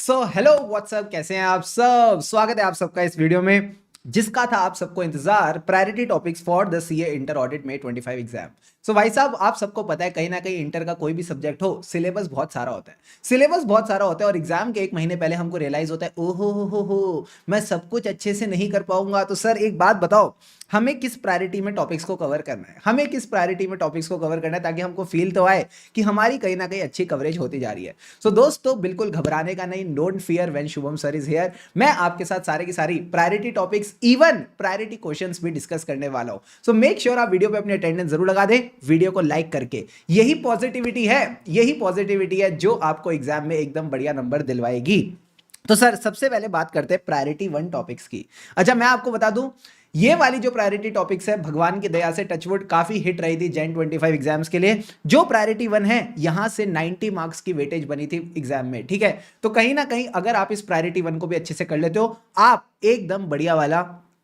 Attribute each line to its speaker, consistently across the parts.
Speaker 1: So hello what's up, कैसे हैं आप सब। स्वागत है आप सबका इस वीडियो में जिसका था आप सबको इंतजार, priority topics for the CA inter audit में 25 एग्जाम। सो भाई साहब, आप सबको पता है कहीं ना कहीं इंटर का कोई भी सब्जेक्ट हो, सिलेबस बहुत सारा होता है। सिलेबस बहुत सारा होता है और एग्जाम के एक महीने पहले हमको रियलाइज होता है, ओहो हो मैं सब कुछ अच्छे से नहीं कर पाऊंगा। तो सर एक बात बताओ, हमें किस प्रायोरिटी में टॉपिक्स को कवर करना है, हमें किस प्रायोरिटी में टॉपिक्स को कवर करना है, ताकि हमको फील तो आए कि हमारी कहीं ना कहीं अच्छी कवरेज होती जा रही है। सो दोस्तों, बिल्कुल घबराने का नहीं, don't fear when Shubham sir is here. मैं आपके साथ सारे की सारी priority topics, even priority questions भी डिस्कस करने वाला हूं। सो मेक श्योर आप वीडियो पे अपनी अटेंडेंस जरूर लगा दें, वीडियो को लाइक करके। यही पॉजिटिविटी है जो आपको एग्जाम में एकदम बढ़िया नंबर दिलवाएगी। तो सर सबसे पहले बात करते हैं प्रायोरिटी 1 टॉपिक्स की। अच्छा, मैं आपको बता दूं, ये वाली जो प्रायोरिटी टॉपिक्स है, भगवान की दया से टचवुड काफी हिट रही थी जैन 25 एग्जाम्स के लिए। जो प्रायोरिटी 1 है, यहां से 90 मार्क्स की वेटेज बनी थी एग्जाम में, ठीक है। तो कहीं ना कहीं अगर आप इस प्रायोरिटी 1 को भी अच्छे से कर लेते हो, आप एकदम बढ़िया वाला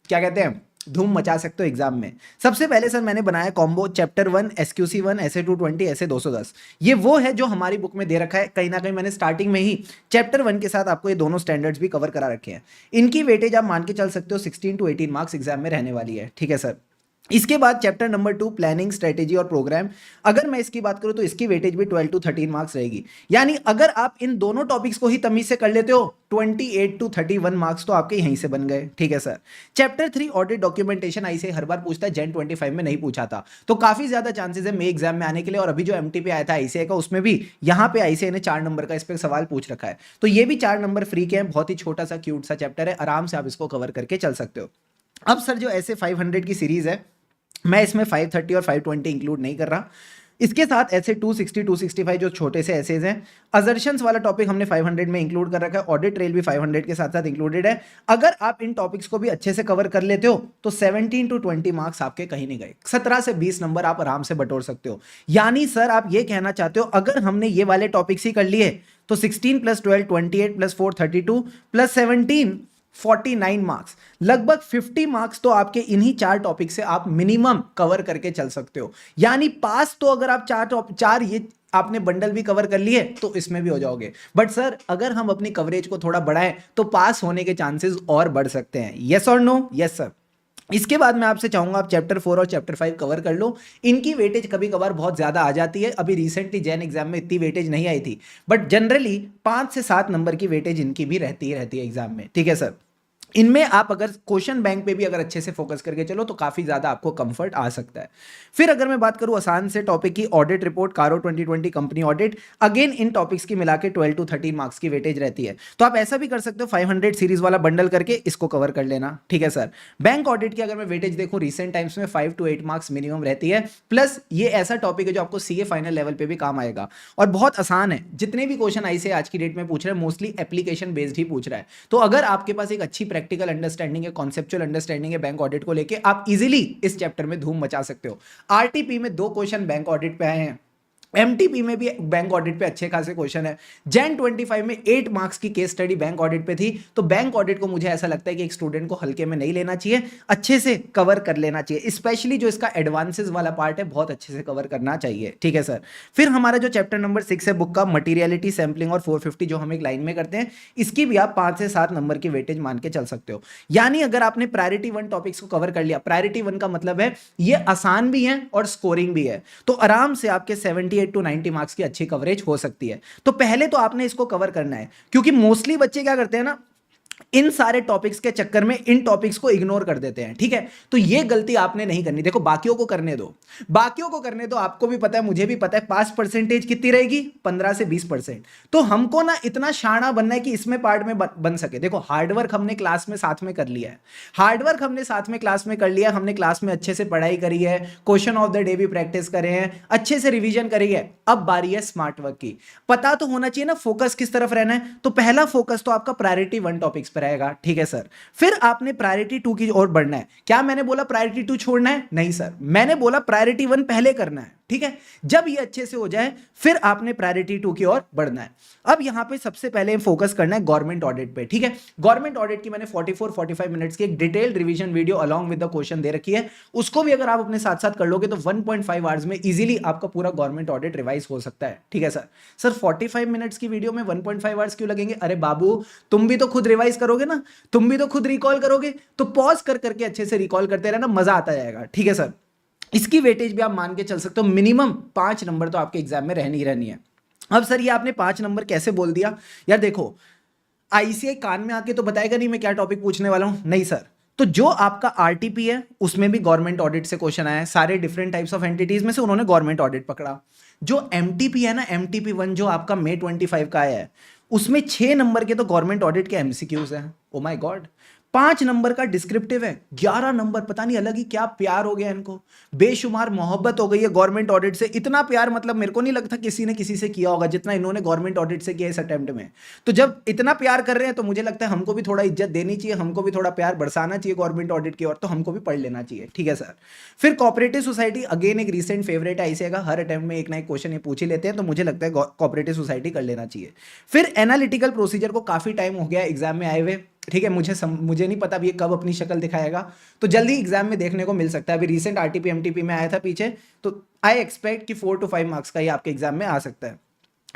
Speaker 1: क्या कहते हैं, धूम मचा सकते हो एग्जाम में। सबसे पहले सर मैंने बनाया कॉम्बो चैप्टर 1 एसक्यूसी 1 ऐसे 220 ऐसे 210। ये वो है जो हमारी बुक में दे रखा है। कहीं ना कहीं मैंने स्टार्टिंग में ही चैप्टर 1 के साथ आपको ये दोनों स्टैंडर्ड्स भी कवर करा रखे हैं। इनकी वेटेज आप मान के चल सकते हो 16 to 18 मार्क्स एग्जाम में रहने वाली है, ठीक है सर। इसके बाद चैप्टर नंबर 2 प्लानिंग स्ट्रेटेजी और प्रोग्राम, अगर मैं इसकी बात करूं तो इसकी वेटेज भी 12 to 13 मार्क्स रहेगी। यानी अगर आप इन दोनों टॉपिक्स को ही तमीज से कर लेते हो, 28 to 31 मार्क्स तो आपके यहीं से बन गए, ठीक है sir. Chapter 3 audit documentation, ICA हर बार पूछता है, जैन 25 में नहीं पूछा था, तो काफी ज्यादा चांसेस है मे एग्जाम में आने के लिए। और अभी जो एमटी पे आया था आईसीए का, उसमें भी यहाँ पे आईसीए ने 4 नंबर का इस पे सवाल पूछ रखा है। तो ये भी 4 नंबर फ्री के हैं। बहुत ही छोटा सा क्यूट सा चैप्टर है, आराम से आप इसको कवर करके चल सकते हो। अब सर जो ऐसे 500 की सीरीज है, मैं इसमें 530 और 520 इंक्लूड नहीं कर रहा। इसके साथ ऐसे 260 265 जो छोटे से ऐसेज हैं। असर्शंस वाला टॉपिक हमने 500 में इंक्लूड कर रखा है। ऑडिट ट्रेल भी 500 के साथ साथ इंक्लूडेड है। अगर आप इन टॉपिक्स को भी अच्छे से कवर कर लेते हो तो 17 to 20 मार्क्स आपके कहीं नहीं गए। 17 से 20 नंबर आप आराम से बटोर सकते हो। यानी सर आप ये कहना चाहते हो, अगर हमने ये वाले टॉपिक्स ही कर लिए तो 16 + 12 28 + 4 32 + 17 49 मार्क्स, लगभग 50 मार्क्स तो आपके इन्हीं 4 टॉपिक से आप मिनिमम कवर करके चल सकते हो। यानी पास तो अगर आप चार ये आपने बंडल भी कवर कर लिए तो इसमें भी हो जाओगे। बट सर अगर हम अपनी कवरेज को थोड़ा बढ़ाएं तो पास होने के चांसेस और बढ़ सकते हैं। यस और नो? Yes sir. इसके बाद मैं आपसे चाहूंगा आप चैप्टर 4 और चैप्टर 5 कवर कर लो। इनकी वेटेज कभी कभार बहुत ज्यादा आ जाती है। अभी रिसेंटली जैन एग्जाम में इतनी वेटेज नहीं आई थी, बट जनरली 5 से 7 नंबर की वेटेज इनकी भी रहती है एग्जाम में, ठीक है सर। इनमें आप अगर क्वेश्चन बैंक पे भी अगर अच्छे से फोकस करके चलो तो काफी ज्यादा आपको कंफर्ट आ सकता है। फिर अगर मैं बात करूं आसान से टॉपिक की, ऑडिट रिपोर्ट, कारो 2020 company audit, again in topics की मिला के 12 to 13 मार्क्स की वेटेज रहती है। तो आप ऐसा भी कर सकते हो, 500 सीरीज वाला बंडल करके इसको कवर कर लेना, ठीक है सर। बैंक ऑडिट की अगर मैं वेटेज देखूं रिसेंट टाइम्स में 5 to 8 मार्क्स मिनिमम रहती है। प्लस ये ऐसा टॉपिक है जो आपको सीए फाइनल लेवल पे भी काम आएगा और बहुत आसान है। जितने भी क्वेश्चन आईसीए आज की डेट में पूछ रहे हैं मोस्टली एप्लीकेशन बेस्ड ही पूछ रहा है। तो अगर आपके पास एक अच्छी प्रैक्टिकल अंडरस्टैंडिंग, कॉन्सेप्चुअल अंडरस्टैंडिंग है बैंक ऑडिट को लेके, आप इजीली इस चैप्टर में धूम मचा सकते हो। आरटीपी में 2 क्वेश्चन बैंक ऑडिट पे आए हैं, एमटीपी में भी बैंक ऑडिट पे अच्छे खासे क्वेश्चन है। जैन 25 में 8 मार्क्स की केस स्टडी बैंक ऑडिट पे थी। तो बैंक ऑडिट को मुझे ऐसा लगता है कि एक स्टूडेंट को हल्के में नहीं लेना चाहिए, अच्छे से कवर कर लेना चाहिए। स्पेशली जो इसका एडवांसेस वाला पार्ट है, बहुत अच्छे से कवर करना चाहिए, ठीक है सर। फिर हमारा जो चैप्टर नंबर 6 है बुक का, मटीरियलिटी, सैम्पलिंग और 450 जो हम एक लाइन में करते हैं, इसकी भी आप 5 से 7 नंबर की वेटेज मान के चल सकते हो। यानी अगर आपने प्रायोरिटी 1 टॉपिक्स को कवर कर लिया, प्रायोरिटी 1 का मतलब है ये आसान भी है और स्कोरिंग भी है, तो आराम से आपके 78 to 90 मार्क्स की अच्छी कवरेज हो सकती है। तो पहले तो आपने इसको कवर करना है, क्योंकि मोस्टली बच्चे क्या करते हैं ना, इन सारे टॉपिक्स के चक्कर में इन टॉपिक्स को इग्नोर कर देते हैं, ठीक है। तो ये गलती आपने नहीं करनी। देखो बाकियों को करने दो, बाकियों को करने दो। आपको भी पता है, मुझे भी पता है, पास परसेंटेज कितनी रहेगी, 15 से 20%। तो हमको ना इतना शाना बनना है कि इसमें पार्ट में बन सके। देखो हार्डवर्क हमने क्लास में साथ में कर लिया है, हार्डवर्क हमने साथ में क्लास में कर लिया, हमने क्लास में अच्छे से पढ़ाई करी है, क्वेश्चन ऑफ द डे भी प्रैक्टिस करे हैं, अच्छे से रिवीजन करी है। अब बारी है स्मार्ट वर्क की। पता तो होना चाहिए ना फोकस किस तरफ रहना है। तो पहला फोकस तो आपका प्रायोरिटी 1 टॉपिक्स पर रहेगा, ठीक है सर। फिर आपने प्रायोरिटी 2 की ओर बढ़ना है। क्या मैंने बोला प्रायोरिटी 2 छोड़ना है? नहीं सर, मैंने बोला प्रायोरिटी 1 पहले करना है, ठीक है। जब ये अच्छे से हो जाए फिर आपने प्रायोरिटी 2 की ओर बढ़ना है। अब यहां पे सबसे पहले फोकस करना है गवर्नमेंट ऑडिट पे, ठीक है। गवर्नमेंट ऑडिट की मैंने 44-45 मिनट्स की एक detailed revision video along with the question दे रखी है, उसको भी अगर आप अपने साथ साथ कर लोगे तो 1.5 आवर्स में इजीली आपका पूरा गवर्नमेंट ऑडिट रिवाइज हो सकता है, ठीक है सर 45 मिनट्स की वीडियो में 1.5 आवर्स क्यों लगेंगे? अरे बाबू तुम भी तो खुद रिवाइज करोगे ना, तुम भी तो खुद रिकॉल करोगे, तो पॉज कर करके अच्छे से रिकॉल करते रहना, मजा आता जाएगा, ठीक है सर। इसकी वेटेज भी आप मान के चल सकते हो, मिनिमम 5 नंबर तो आपके एग्जाम में रहनी ही रहनी है। अब सर ये आपने 5 नंबर कैसे बोल दिया? यार देखो, आईसीआई कान में आके तो बताएगा नहीं मैं क्या टॉपिक पूछने वाला हूं, नहीं सर। तो जो आपका आरटीपी है उसमें भी गवर्नमेंट ऑडिट से क्वेश्चन आया है, सारे डिफरेंट टाइप्स ऑफ एंटिटीज में से उन्होंने गवर्नमेंट ऑडिट पकड़ा। जो एमटीपी है ना, एमटीपी 1 जो आपका May 25 का आया है, उसमें 6 नंबर के तो गवर्नमेंट ऑडिट के एमसीक्यूज हैं। ओ माय गॉड, 5 नंबर का डिस्क्रिप्टिव है, 11 नंबर, पता नहीं अलग ही क्या प्यार हो गया इनको, बेशुमार मोहब्बत हो गई है गवर्नमेंट ऑडिट से। इतना प्यार मतलब मेरे को नहीं लगता किसी ने किसी से किया होगा जितना इन्होंने गवर्नमेंट ऑडिट से किया इस अटेम्प्ट में। तो जब इतना प्यार कर रहे हैं तो मुझे लगता है हमको भी थोड़ा इज्जत देनी चाहिए, हमको भी थोड़ा प्यार बरसाना चाहिए गवर्नमेंट ऑडिट की ओर, तो हमको भी पढ़ लेना चाहिए, ठीक है सर। फिर कोऑपरेटिव सोसाइटी अगेन एक रिसेंट फेवरेट है आईसीआई का, हर अटेम्प्ट में एक ना एक क्वेश्चन ये पूछ ही लेते हैं, तो मुझे लगता है कोऑपरेटिव सोसाइटी कर लेना चाहिए। फिर एनालिटिकल प्रोसीजर को काफी टाइम हो गया एग्जाम में आए हुए, ठीक है। मुझे नहीं पता अभी ये कब अपनी शक्ल दिखाएगा, तो जल्दी एग्जाम में देखने को मिल सकता है। अभी रिसेंट आरटीपी एमटीपी में आया था पीछे, तो आई एक्सपेक्ट कि 4 to 5 मार्क्स का ये आपके एग्जाम में आ सकता है,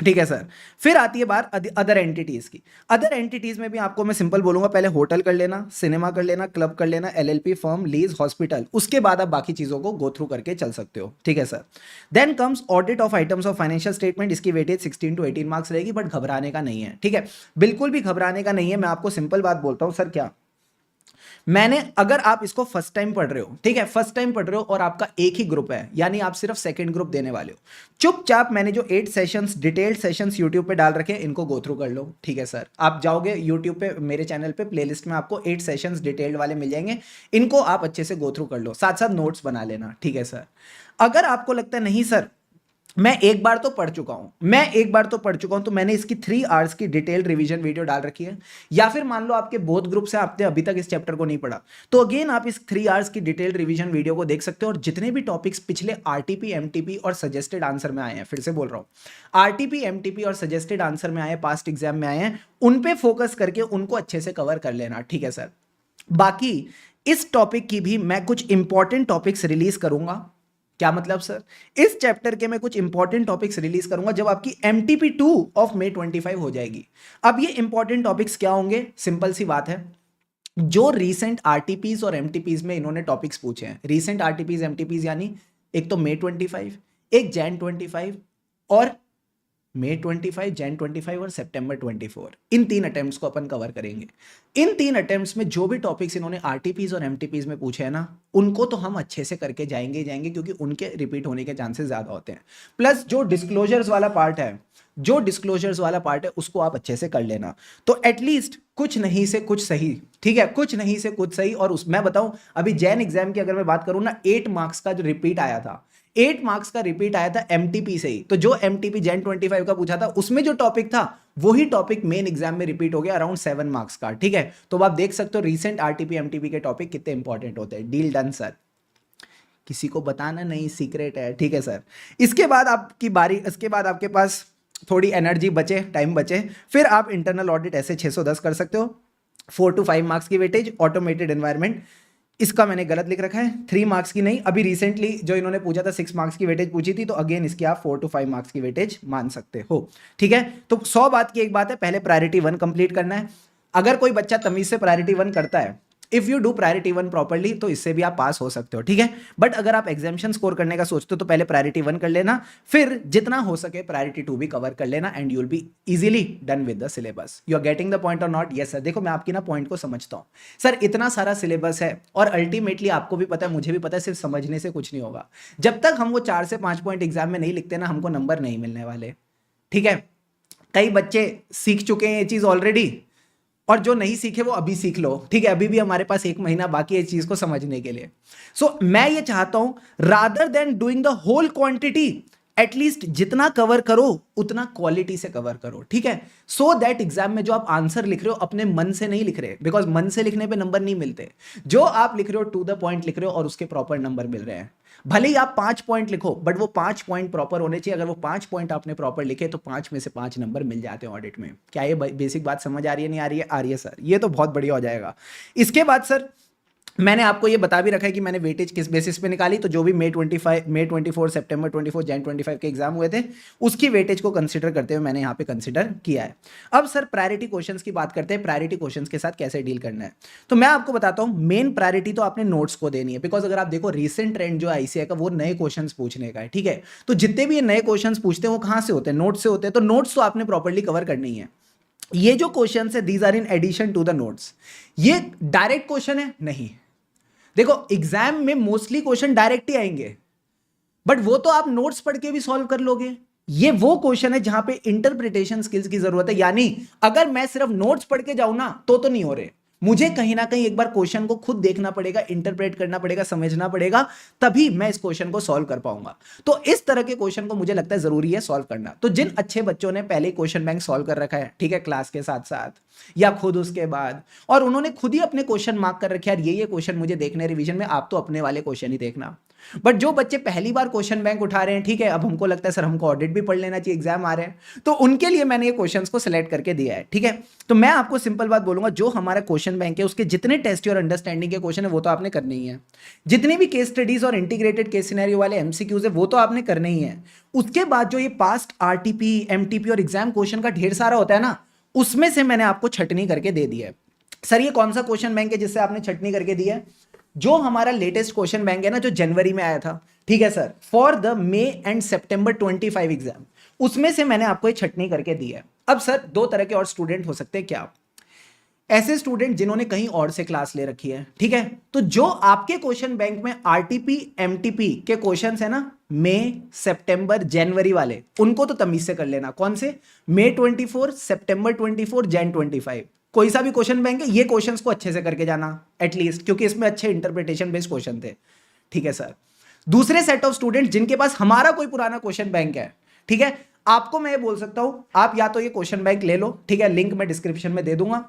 Speaker 1: ठीक है सर। फिर आती है बात अदर एंटिटीज की। अदर एंटिटीज में भी आपको मैं सिंपल बोलूंगा, पहले होटल कर लेना, सिनेमा कर लेना, क्लब कर लेना, एलएलपी फर्म, लीज, हॉस्पिटल, उसके बाद आप बाकी चीजों को गो थ्रू करके चल सकते हो, ठीक है sir. Then comes audit of items of financial statement, इसकी वेटेज 16 to 18 मार्क्स रहेगी, बट घबराने का नहीं है, ठीक है, बिल्कुल भी घबराने का नहीं है। मैं आपको सिंपल बात बोलता हूं सर, क्या मैंने, अगर आप इसको फर्स्ट टाइम पढ़ रहे हो, ठीक है, फर्स्ट टाइम पढ़ रहे हो और आपका एक ही ग्रुप है, यानी आप सिर्फ सेकंड ग्रुप देने वाले हो, चुपचाप मैंने जो 8 सेशंस डिटेल्ड सेशंस यूट्यूब पे डाल रखे हैं इनको गो थ्रू कर लो, ठीक है सर। आप जाओगे यूट्यूब पे, मेरे चैनल पे प्लेलिस्ट में आपको 8 सेशंस डिटेल्ड वाले मिल जाएंगे, इनको आप अच्छे से गो थ्रू कर लो, साथ साथ नोट्स बना लेना, ठीक है सर। अगर आपको लगता है नहीं सर मैं एक बार तो पढ़ चुका हूं, तो मैंने इसकी 3 आवर्स की डिटेल्ड रिवीजन वीडियो डाल रखी है, या फिर मान लो आपके बोथ ग्रुप से आपने अभी तक इस चैप्टर को नहीं पढ़ा, तो अगेन आप इस 3 आवर्स की डिटेल्ड रिवीजन वीडियो को देख सकते हो। और जितने भी टॉपिक्स पिछले आरटीपी एमटीपी और सजेस्टेड आंसर में आए हैं, फिर से बोल रहा हूं, आरटीपी एमटीपी और सजेस्टेड आंसर में आए, पास्ट एग्जाम में आए हैं, उन पे फोकस करके उनको अच्छे से कवर कर लेना, ठीक है सर। बाकी इस टॉपिक की भी मैं कुछ इंपॉर्टेंट टॉपिक्स रिलीज करूंगा। क्या मतलब सर? इस चैप्टर के मैं कुछ इंपॉर्टेंट टॉपिक्स रिलीज करूंगा जब आपकी एमटीपी 2 ऑफ May 25 हो जाएगी। अब ये इंपॉर्टेंट टॉपिक्स क्या होंगे? सिंपल सी बात है, जो रीसेंट आरटीपीज और एमटीपीज में इन्होंने टॉपिक्स पूछे हैं, रीसेंट आरटीपीज एमटीपीज यानी एक तो May 25, एक Jan 25 और May 25, Jan 25 और September 24, इन 3 अटेम्प्ट्स को अपन कवर करेंगे। इन 3 अटेम्प्ट्स में जो भी टॉपिक्स इन्होंने आरटीपीज और एमटीपीज में पूछे हैं ना, उनको तो हम अच्छे से करके जाएंगे क्योंकि उनके रिपीट होने के चांसेस ज्यादा होते हैं। प्लस जो डिस्क्लोजर्स वाला पार्ट है उसको आप अच्छे से कर लेना, तो एटलीस्ट कुछ नहीं से कुछ सही, ठीक है, कुछ नहीं से कुछ सही। और मैं बताऊं, अभी जैन एग्जाम की अगर मैं बात करूं ना, 8 मार्क्स का जो रिपीट आया था, 8 मार्क्स का रिपीट आया था एमटीपी से ही। तो जो एमटीपी Jan 25 का पूछा था उसमें जो टॉपिक था वही टॉपिक मेन एग्जाम में रिपीट हो गया, अराउंड 7 मार्क्स का, ठीक है। तो आप देख सकते हो रीसेंट आरटीपी एमटीपी के टॉपिक कितने इंपॉर्टेंट होते हैं। डील डन सर, किसी को बताना नहीं, सीक्रेट है, ठीक है सर। इसके बाद आपके पास थोड़ी एनर्जी बचे, टाइम बचे, फिर आप इंटरनल ऑडिट ऐसे 610 कर सकते हो, 4 to 5 मार्क्स की वेटेज। ऑटोमेटेड एनवायरनमेंट, इसका मैंने गलत लिख रखा है, 3 मार्क्स की नहीं, अभी रिसेंटली जो इन्होंने पूछा था 6 मार्क्स की वेटेज पूछी थी, तो अगेन इसकी आप 4 to 5 मार्क्स की वेटेज मान सकते हो, ठीक है। तो 100 बात की एक बात है, पहले प्रायोरिटी 1 कंप्लीट करना है। अगर कोई बच्चा तमीज से प्रायोरिटी 1 करता है, if you do priority 1 properly, तो इससे भी आप पास हो सकते हो, ठीक है। बट अगर आप एग्जामिनेशन स्कोर करने का सोचते हो तो पहले प्रायोरिटी 1 कर लेना, फिर जितना हो सके प्रायोरिटी 2 भी कवर कर लेना, and you will be easily done with the syllabus. You are getting the point और नॉट? Yes sir. देखो मैं आपकी ना पॉइंट को समझता हूं सर, इतना सारा सिलेबस है और अल्टीमेटली आपको भी पता है, मुझे भी पता है, सिर्फ समझने से कुछ नहीं होगा। जब तक हम वो 4 से 5 पॉइंट एग्जाम में नहीं लिखते ना, हमको नंबर नहीं मिलने वाले, ठीक है। कई बच्चे सीख चुके हैं ये चीज ऑलरेडी, और जो नहीं सीखे वो अभी सीख लो, ठीक है। अभी भी हमारे पास 1 महीना बाकी है इस चीज को समझने के लिए। सो मैं ये चाहता हूं, rather than doing the whole quantity, at least जितना कवर करो उतना क्वालिटी से कवर करो, ठीक है, सो दैट एग्जाम में जो आप आंसर लिख रहे हो अपने मन से नहीं लिख रहे, बिकॉज मन से लिखने पे नंबर नहीं मिलते, जो आप लिख रहे हो टू द पॉइंट लिख रहे हो और उसके प्रॉपर नंबर मिल रहे हैं। भले ही आप 5 पॉइंट लिखो बट वो 5 पॉइंट प्रॉपर होने चाहिए। अगर वो 5 पॉइंट आपने प्रॉपर लिखे तो 5 में से 5 नंबर मिल जाते हैं ऑडिट में। क्या ये बेसिक बात समझ आ रही है? नहीं आ रही है? आ रही है सर, ये तो बहुत बढ़िया हो जाएगा। इसके बाद सर मैंने आपको ये बता भी रखा है कि मैंने वेटेज किस बेसिस पे निकाली, तो जो भी मई 24 सितंबर 24 जैन 25 के एग्जाम हुए थे उसकी वेटेज को कंसीडर करते हुए मैंने यहाँ पे कंसीडर किया है। अब सर प्रायोरिटी क्वेश्चंस की बात करते हैं, प्रायोरिटी क्वेश्चंस के साथ कैसे डील करना है। तो मैं आपको बताता हूँ, मेन प्रायोरिटी तो आपने नोट्स को देनी है, बिकॉज अगर आप देखो रिसेंट ट्रेंड जो आईसीआई का वो नए क्वेश्चन पूछने का है, ठीक है, तो जितने भी ये नए क्वेश्चन पूछते हैं वो कहाँ से होते हैं? नोट्स से होते हैं। तो नोट्स तो आपने प्रॉपरली कवर करनी है। ये जो क्वेश्चन है these are in addition to the notes. ये डायरेक्ट क्वेश्चन है नहीं, देखो एग्जाम में मोस्टली क्वेश्चन डायरेक्ट ही आएंगे बट वो तो आप नोट्स पढ़ के भी सॉल्व कर लोगे। ये वो क्वेश्चन है जहां पे इंटरप्रिटेशन स्किल्स की जरूरत है, यानी अगर मैं सिर्फ नोट्स पढ़ के जाऊं ना तो नहीं हो रहे, मुझे कहीं ना कहीं एक बार क्वेश्चन को खुद देखना पड़ेगा, इंटरप्रेट करना पड़ेगा, समझना पड़ेगा, तभी मैं इस क्वेश्चन को सॉल्व कर पाऊंगा। तो इस तरह के क्वेश्चन को मुझे लगता है जरूरी है सॉल्व करना। तो जिन अच्छे बच्चों ने पहले क्वेश्चन बैंक सॉल्व कर रखा है, ठीक है, क्लास के साथ साथ या खुद उसके बाद, और उन्होंने खुद ही अपने क्वेश्चन मार्क कर रखे यार ये क्वेश्चन मुझे देखने रिवीजन में, आप तो अपने वाले क्वेश्चन ही देखना। बट जो बच्चे पहली बार क्वेश्चन बैंक उठा रहे हैं, ठीक है, अब हमको लगता है सर हमको ऑडिट भी पढ़ लेना चाहिए, एग्जाम आ रहे हैं, तो उनके लिए मैंने ये क्वेश्चंस को सिलेक्ट करके दिया है, ठीक है। तो मैं आपको सिंपल बात बोलूंगा, जो हमारा क्वेश्चन बैंक है उसके जितने टेस्ट और अंडरस्टैंडिंग के क्वेश्चन है वो तो आपने करने ही है, जितने भी केस स्टडीज और इंटीग्रेटेड केस सिनेरियो वाले एमसीक्यूज है वो तो आपने करने ही है। उसके बाद जो ये पास्ट आरटीपी, एमटीपी और एग्जाम क्वेश्चन का ढेर सारा होता है ना, उसमें से मैंने आपको छटनी करके दे दी है। सर ये कौन सा क्वेश्चन बैंक है जिससे आपने छटनी करके दी है? जो हमारा लेटेस्ट क्वेश्चन बैंक है ना, जो जनवरी में आया था, ठीक है sir, for the may and September 25 exam, उसमें से मैंने आपको ये छटनी करके दी है। अब सर दो तरह के और स्टूडेंट हो सकते हैं, क्या? ऐसे स्टूडेंट जिन्होंने कहीं और से क्लास ले रखी है, ठीक है, तो जो आपके क्वेश्चन बैंक में आरटीपी एमटीपी के क्वेश्चंस है ना, मई सितंबर जनवरी वाले, उनको तो तमीज से कर लेना। कौन से? मई 24 सितंबर 24 जैन 25, कोई सा भी क्वेश्चन बैंक है, ये क्वेश्चंस को अच्छे से करके जाना एटलीस्ट, क्योंकि इसमें अच्छे इंटरप्रिटेशन बेस्ड क्वेश्चन थे, ठीक है सर। दूसरे सेट ऑफ स्टूडेंट जिनके पास हमारा कोई पुराना क्वेश्चन बैंक है, ठीक है, आपको मैं ये बोल सकता हूं आप या तो ये क्वेश्चन बैंक ले लो, ठीक है, लिंक मैं डिस्क्रिप्शन में दे दूंगा।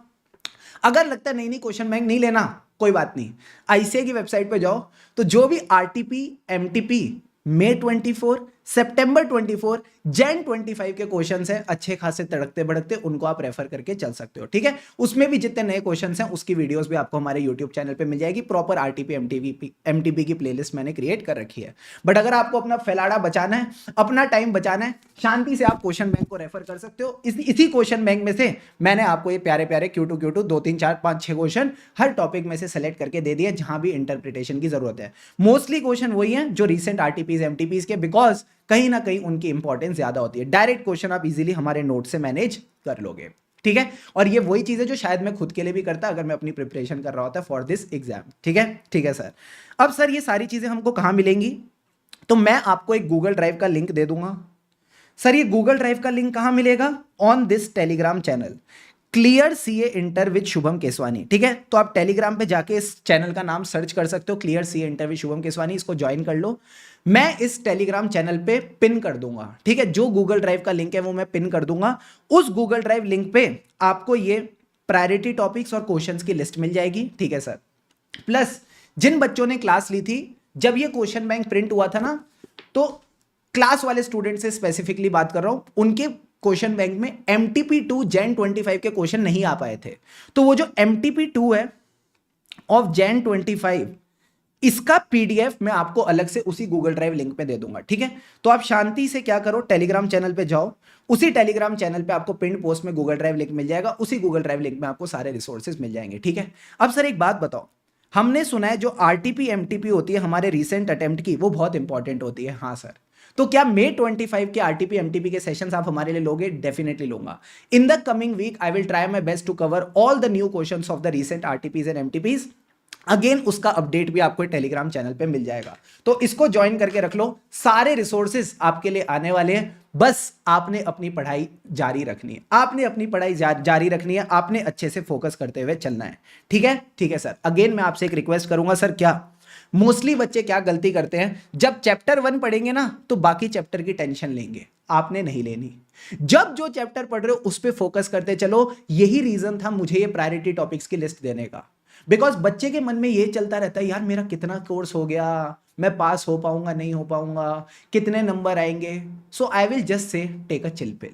Speaker 1: अगर लगता है नहीं क्वेश्चन बैंक नहीं लेना, कोई बात नहीं, आईसीआई की वेबसाइट पे जाओ, तो जो भी आरटीपी एमटीपी मई 24 सितंबर 24 जैन 25 के क्वेश्चंस हैं अच्छे खासे तड़कते भड़कते, उनको आप रेफर करके चल सकते हो, ठीक है। उसमें भी जितने नए क्वेश्चंस हैं उसकी वीडियोस भी आपको हमारे यूट्यूब चैनल पे मिल जाएगी। प्रॉपर आरटीपी एमटीपी की प्लेलिस्ट मैंने क्रिएट कर रखी है। बट अगर आपको अपना फैलाड़ा बचाना है, अपना टाइम बचाना है, शांति से आप क्वेश्चन बैंक को रेफर कर सकते हो। इसी क्वेश्चन बैंक में से मैंने आपको ये प्यारे प्यारे Q2 2 3 4 5 6 क्वेश्चन हर टॉपिक में से सेलेक्ट करके दे दिए जहां भी इंटरप्रिटेशन की जरूरत है। मोस्टली क्वेश्चन वही है जो रिसेंट आरटीपीज एमटीपीज के, बिकॉज कहीं ना कहीं उनकी इंपॉर्टेंस ज्यादा होती है। डायरेक्ट क्वेश्चन आप इजीली हमारे नोट से मैनेज कर लोगे, ठीक है। और ये वही चीज है जो शायद मैं खुद के लिए भी करता अगर मैं अपनी प्रिपरेशन कर रहा होता फॉर दिस एग्जाम, ठीक है, ठीक है सर। अब सर ये सारी चीजें हमको कहां मिलेंगी? तो मैं आपको एक गूगल ड्राइव का लिंक दे दूंगा। सर ये गूगल ड्राइव का लिंक कहां मिलेगा? On this Telegram channel, clear CA inter with Shubham Keswani, ठीक है। तो आप टेलीग्राम पे जाके इस चैनल का नाम सर्च कर सकते हो, clear CA inter with Shubham Keswani, इसको ज्वाइन कर लो। मैं इस टेलीग्राम चैनल पे पिन कर दूंगा, ठीक है, जो गूगल ड्राइव का लिंक है वो मैं पिन कर दूंगा। उस गूगल ड्राइव लिंक पे आपको ये प्रायोरिटी टॉपिक्स और क्वेश्चंस की लिस्ट मिल जाएगी, ठीक है सर। प्लस जिन बच्चों ने क्लास ली थी जब ये क्वेश्चन बैंक प्रिंट हुआ था ना, तो क्लास वाले स्टूडेंट से स्पेसिफिकली बात कर रहा हूं, उनके क्वेश्चन बैंक में MTP2 जैन 25 के क्वेश्चन नहीं आ पाए थे। तो वो जो MTP2 है ऑफ जैन 25, इसका PDF मैं आपको अलग से उसी गूगल ड्राइव लिंक पे दे दूंगा, ठीक है। तो आप शांति से क्या करो, टेलीग्राम चैनल पे जाओ, उसी टेलीग्राम चैनल पे आपको पिन पोस्ट में गूगल ड्राइव लिंक मिल जाएगा, उसी गूगल ड्राइव लिंक में आपको सारे रिसोर्सेज मिल जाएंगे, ठीक है। अब सर एक बात बताओ, हमने सुना है जो आरटीपी एमटीपी होती है हमारे रिसेंट अटेम्प्ट की, वो बहुत इंपॉर्टेंट होती है। हाँ सर, तो क्या मई 25 के आरटीपी एमटीपी के सेशंस आप हमारे लिए लोगे? डेफिनेटली लूंगा। In the coming week I will try my best to cover all the new questions of the recent RTPs and MTPs. Again उसका अपडेट भी आपको टेलीग्राम चैनल पे मिल जाएगा, तो इसको ज्वाइन करके रख लो। सारे रिसोर्सेज आपके लिए आने वाले हैं, बस आपने अपनी पढ़ाई जारी रखनी है, आपने अपनी पढ़ाई जारी रखनी है, आपने अच्छे से फोकस करते हुए चलना है, ठीक है, ठीक है सर। अगेन मैं आपसे एक रिक्वेस्ट करूंगा सर, क्या मोस्टली बच्चे क्या गलती करते हैं, जब चैप्टर 1 पढ़ेंगे ना तो बाकी चैप्टर की टेंशन लेंगे, आपने नहीं लेनी। जब जो चैप्टर पढ़ रहे हो उस पर फोकस करते चलो। यही रीजन था मुझे ये प्रायोरिटी टॉपिक्स की लिस्ट देने का, बिकॉज बच्चे के मन में ये चलता रहता है, यार मेरा कितना कोर्स हो गया, मैं पास हो पाऊंगा नहीं हो पाऊंगा, कितने नंबर आएंगे। So I will just say take a chill pill,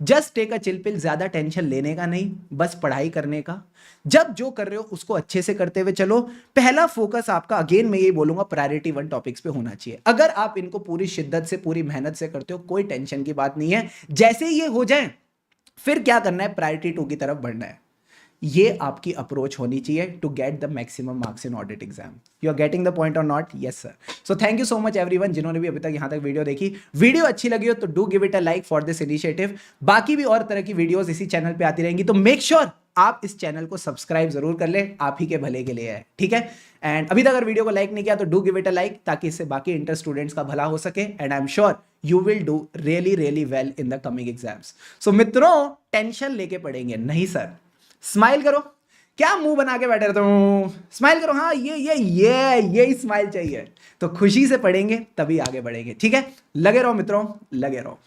Speaker 1: just take a chill pill, ज्यादा टेंशन लेने का नहीं, बस पढ़ाई करने का। जब जो कर रहे हो उसको अच्छे से करते हुए चलो। पहला फोकस आपका, अगेन मैं ये बोलूंगा, प्रायोरिटी 1 टॉपिक्स पे होना चाहिए। अगर आप इनको पूरी शिद्दत से पूरी मेहनत से करते हो, कोई टेंशन की बात नहीं है। जैसे ही ये हो जाए फिर क्या करना है, प्रायोरिटी 2 की तरफ बढ़ना है। ये आपकी अप्रोच होनी चाहिए to get the maximum marks in audit exam. You are getting the point और not? Yes sir. So thank you so much everyone जिन्होंने भी अभी तक यहां तक वीडियो देखी। वीडियो अच्छी लगी हो तो do give it a like for this initiative. बाकी भी और तरह की वीडियोस इसी चैनल पे आती रहेंगी, तो मेक श्योर आप इस चैनल को सब्सक्राइब जरूर कर ले, आप ही के भले के लिए है, ठीक है। एंड अभी तक अगर वीडियो को लाइक नहीं किया तो do give it a like, ताकि इससे बाकी इंटर स्टूडेंट्स का भला हो सके। And I am sure you will do really well in the coming exams. So मित्रों, टेंशन लेके पढ़ेंगे नहीं सर। स्माइल करो, क्या मुंह बना के बैठे रहते हो, स्माइल करो। हाँ ये स्माइल चाहिए। तो खुशी से पढ़ेंगे तभी आगे बढ़ेंगे, ठीक है। लगे रहो मित्रों, लगे रहो।